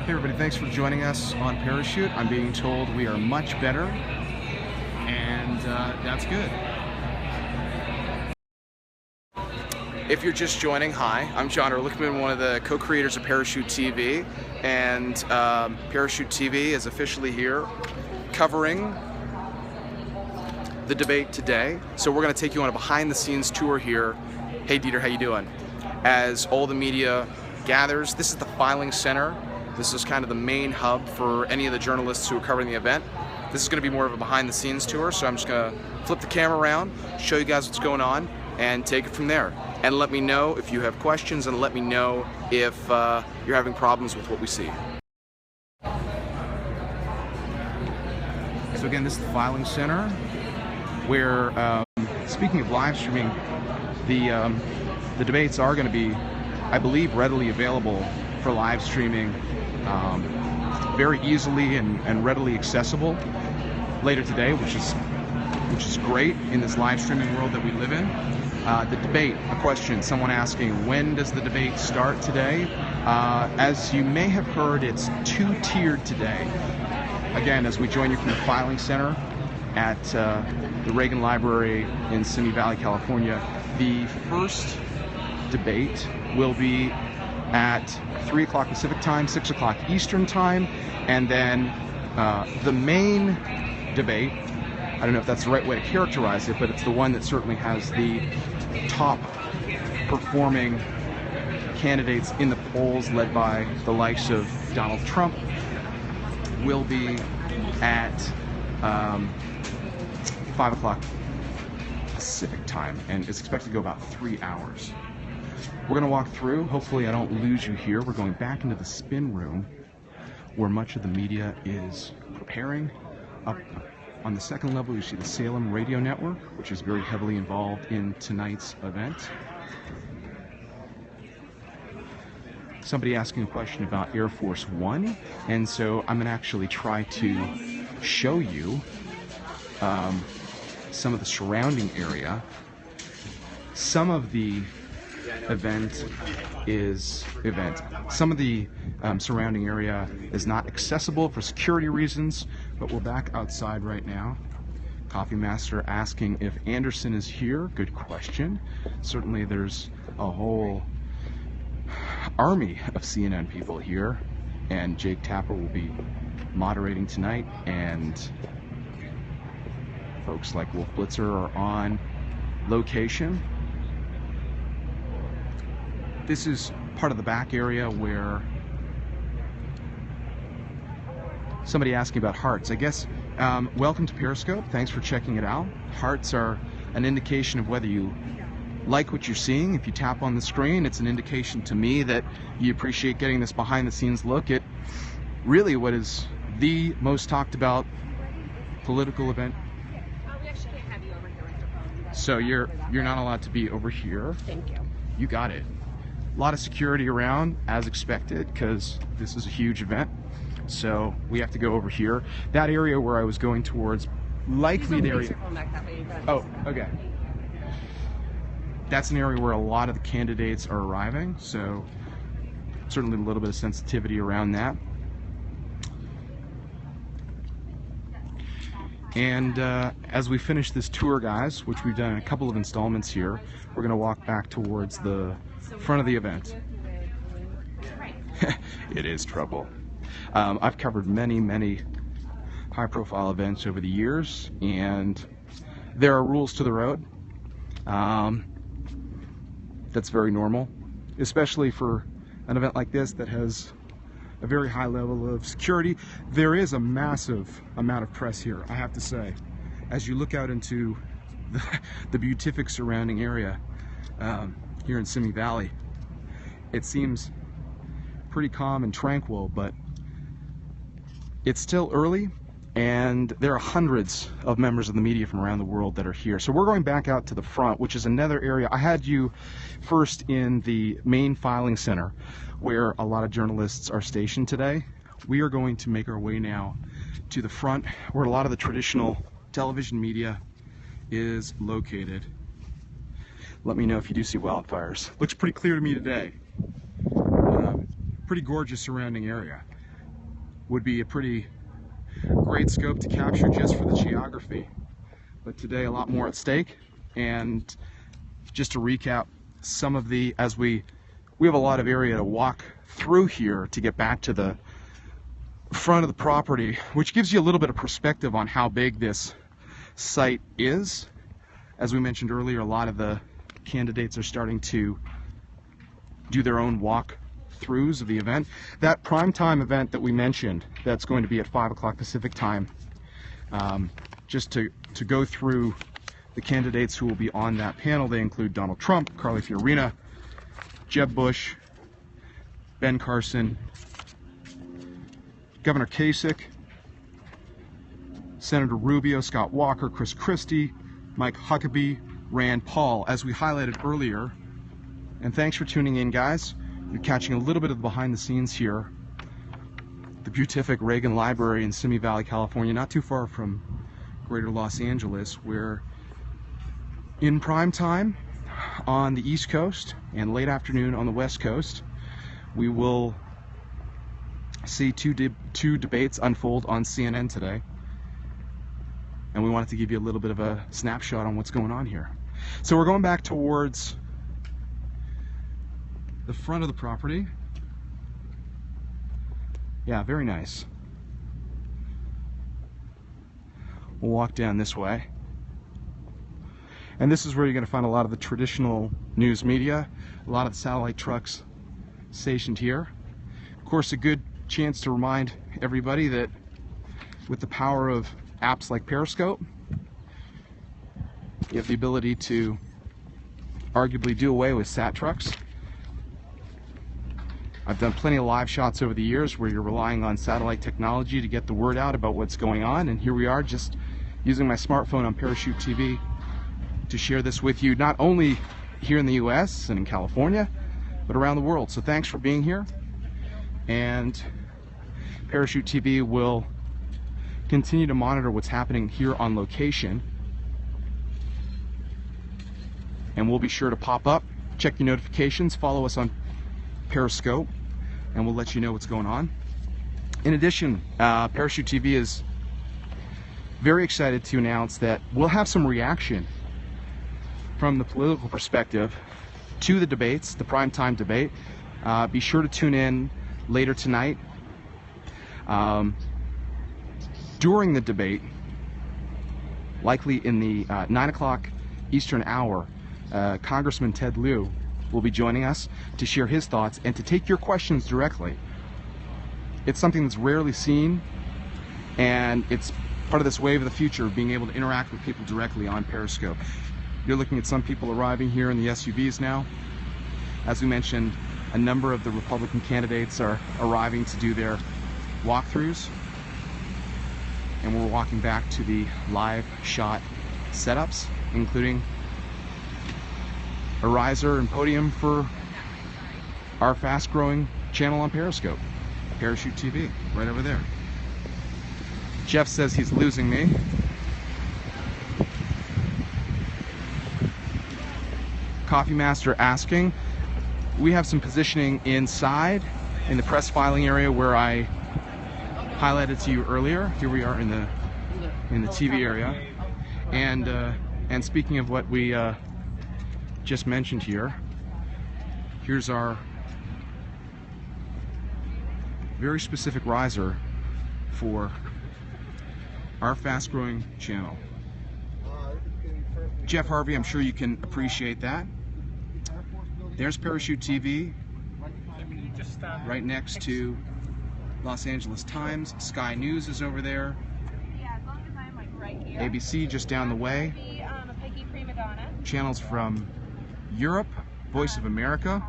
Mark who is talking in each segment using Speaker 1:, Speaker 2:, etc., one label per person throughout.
Speaker 1: Hey everybody, thanks for joining us on Parachute. I'm being told we are much better, and that's good. If you're just joining, hi, I'm John Ehrlichman, one of the co-creators of Parachute TV, and Parachute TV is officially here covering the debate today. So we're going to take you on a behind-the-scenes tour here. Hey Dieter, how you doing? As all the media gathers, this is the filing center. This is kind of the main hub for any of the journalists who are covering the event. This is going to be more of a behind-the-scenes tour, so I'm just going to flip the camera around, show you guys what's going on, and take it from there. And let me know if you have questions, and let me know if you're having problems with what we see. So again, this is the filing center, where, speaking of live streaming, the debates are going to be, I believe, readily available for live streaming, very easily and readily accessible later today, which is great in this live streaming world that we live in. The debate, a question, someone asking, when does the debate start today? As you may have heard, it's two-tiered today. Again, as we join you from the filing center at the Reagan Library in Simi Valley, California, the first debate will be at 3 o'clock Pacific time, 6 o'clock Eastern time, and then the main debate, I don't know if that's the right way to characterize it, but it's the one that certainly has the top performing candidates in the polls, led by the likes of Donald Trump, will be at 5 o'clock Pacific time, and it's expected to go about 3 hours. We're going to walk through. Hopefully I don't lose you here. We're going back into the spin room where much of the media is preparing. Up on the second level, you see the Salem Radio Network, which is very heavily involved in tonight's event. Somebody asking a question about Air Force One, and so I'm going to actually try to show you some of the surrounding area. Some of the Some of the surrounding area is not accessible for security reasons, but we're back outside right now. Coffee Master asking if Anderson is here. Good question. Certainly there's a whole army of CNN people here, and Jake Tapper will be moderating tonight, and folks like Wolf Blitzer are on location. This is part of the back area where somebody asking about hearts. I guess, welcome to Periscope. Thanks for checking it out. Hearts are an indication of whether you like what you're seeing. If you tap on the screen, it's an indication to me that you appreciate getting this behind-the-scenes look at really what is the most talked about political event.
Speaker 2: We actually can't have you over here.
Speaker 1: So you're not allowed to be over here.
Speaker 2: Thank you.
Speaker 1: You got it. A lot of security around, as expected, because this is a huge event. So we have to go over here. That area where I was going towards, likely the area. Oh, okay. That's an area where a lot of the candidates are arriving, so certainly a little bit of sensitivity around that. And as we finish this tour, guys, which we've done in a couple of installments here, we're going to walk back towards the front of the event. It is trouble. I've covered many high-profile events over the years, and there are rules to the road. That's very normal, especially for an event like this that has a very high level of security. There is a massive amount of press here, I have to say. As you look out into the beatific surrounding area here in Simi Valley, it seems pretty calm and tranquil, but it's still early, and there are hundreds of members of the media from around the world that are here. So we're going back out to the front, which is another area. I had you first in the main filing center, where a lot of journalists are stationed today. We are going to make our way now to the front, where a lot of the traditional television media is located. Let me know if you do see wildfires. Looks pretty clear to me today. Pretty gorgeous surrounding area. would be a pretty great scope to capture just for the geography. But today a lot more at stake, and just to recap some of the, as we have a lot of area to walk through here to get back to the front of the property, which gives you a little bit of perspective on how big this site is. As we mentioned earlier, a lot of the candidates are starting to do their own walk-throughs of the event. That primetime event that we mentioned, that's going to be at 5 o'clock Pacific time, just to go through the candidates who will be on that panel. They include Donald Trump, Carly Fiorina, Jeb Bush, Ben Carson, Governor Kasich, Senator Rubio, Scott Walker, Chris Christie, Mike Huckabee, Rand Paul, as we highlighted earlier. And thanks for tuning in, guys. You're catching a little bit of the behind the scenes here. The beatific Reagan Library in Simi Valley, California, not too far from greater Los Angeles, where in prime time on the East Coast and late afternoon on the West Coast, we will see two debates unfold on CNN today. And we wanted to give you a little bit of a snapshot on what's going on here. So we're going back towards the front of the property. Yeah, very nice. We'll walk down this way. And this is where you're going to find a lot of the traditional news media, a lot of the satellite trucks stationed here. Of course, a good chance to remind everybody that with the power of apps like Periscope, you have the ability to arguably do away with sat trucks. I've done plenty of live shots over the years where you're relying on satellite technology to get the word out about what's going on, and here we are just using my smartphone on Parachute TV to share this with you, not only here in the US and in California, but around the world. So thanks for being here, and Parachute TV will continue to monitor what's happening here on location, and we'll be sure to pop up, check your notifications, follow us on Periscope, and we'll let you know what's going on. In addition, Parachute TV is very excited to announce that we'll have some reaction from the political perspective to the debates, the primetime debate. Be sure to tune in later tonight. During the debate, likely in the 9 o'clock Eastern hour, Congressman Ted Lieu will be joining us to share his thoughts and to take your questions directly. It's something that's rarely seen, and it's part of this wave of the future of being able to interact with people directly on Periscope. You're looking at some people arriving here in the SUVs now. As we mentioned, a number of the Republican candidates are arriving to do their walkthroughs, and we're walking back to the live shot setups, including a riser and podium for our fast-growing channel on Periscope, Parachute TV, right over there. Jeff says he's losing me. Coffee Master asking, we have some positioning inside in the press filing area where I highlighted to you earlier. Here we are in the TV area, and speaking of what we just mentioned here, here's our very specific riser for our fast-growing channel. Jeff Harvey, I'm sure you can appreciate that. There's Parachute TV right next to Los Angeles Times. Sky News is over there. ABC just down the way. Channels from Europe, Voice of America,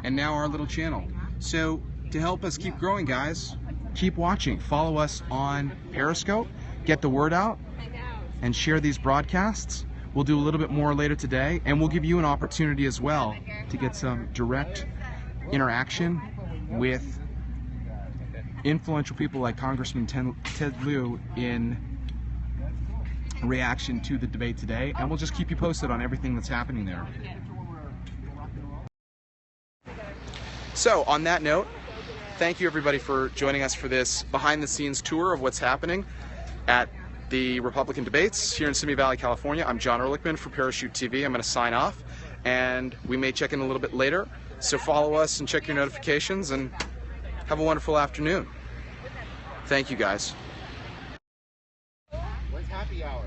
Speaker 1: and now our little channel. So to help us keep growing, guys, keep watching. Follow us on Periscope, get the word out, and share these broadcasts. We'll do a little bit more later today, and we'll give you an opportunity as well to get some direct interaction with influential people like Congressman Ted Lieu in reaction to the debate today, and we'll just keep you posted on everything that's happening there. So on that note, thank you everybody for joining us for this behind-the-scenes tour of what's happening at the Republican debates here in Simi Valley, California. I'm John Ehrlichman for Parachute TV. I'm going to sign off, and we may check in a little bit later. So follow us and check your notifications, and have a wonderful afternoon. Thank you, guys.
Speaker 3: When's happy hour?